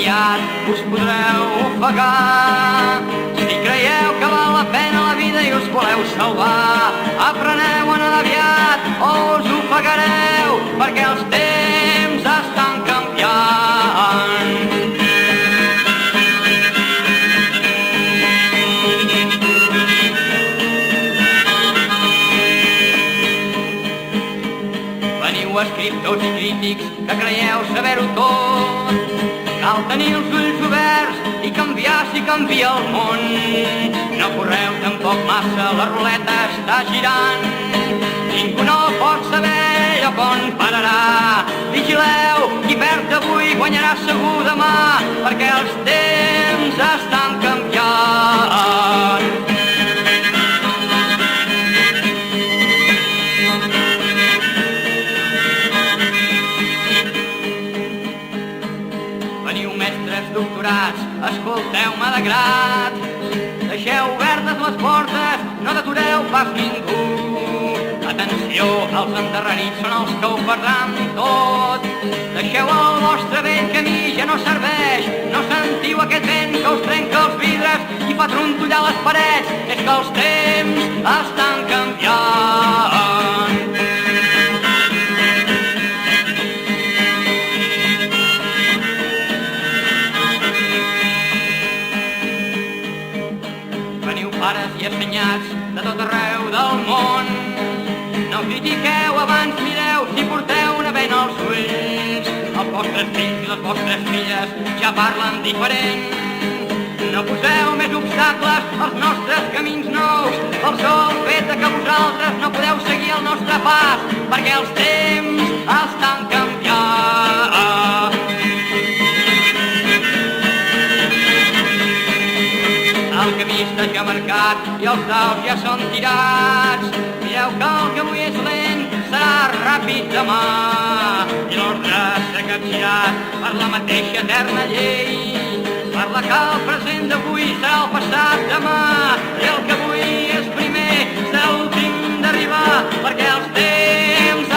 aviat us podreu ofegar. Si creieu que val la pena la vida i us voleu salvar, apreneu a nedar aviat o us ofegareu, perquè els temps estan canviant. Veniu escriptors i crítics que creieu saber-ho tot. Cal tenir els ulls oberts i canviar si canvia el món. No correu tampoc massa, la ruleta està girant. Ningú no pot saber lloc on pararà. Vigileu, qui perd avui guanyarà segur demà, perquè els temps estan canviant. Doctorats, escolteu-me de grat. Deixeu obertes les portes, no detureu pas ningú. Atenció, els endarrerits són els que ho perdran tot. Deixeu el vostre vell camí, ja no serveix. No sentiu aquest vent que us trenca els vidres i fa trontollar les parets. És que els temps estan canviant. Pares i assenyats de tot arreu del món, no critiqueu abans, mireu si porteu una bena als ulls. Els vostres fills i les vostres filles ja parlen diferent. No poseu més obstacles als nostres camins nous, pel sol fet que vosaltres no podeu seguir el nostre pas, perquè els temps estan canviant. El camí està ja marcat i els daus ja són tirats. Mireu que el que avui és lent serà ràpid demà, i l'ordre s'ha capgirat per la mateixa eterna llei. Parla que el present d'avui serà el passat demà, i el que avui és primer serà l'últim d'arribar, perquè els temps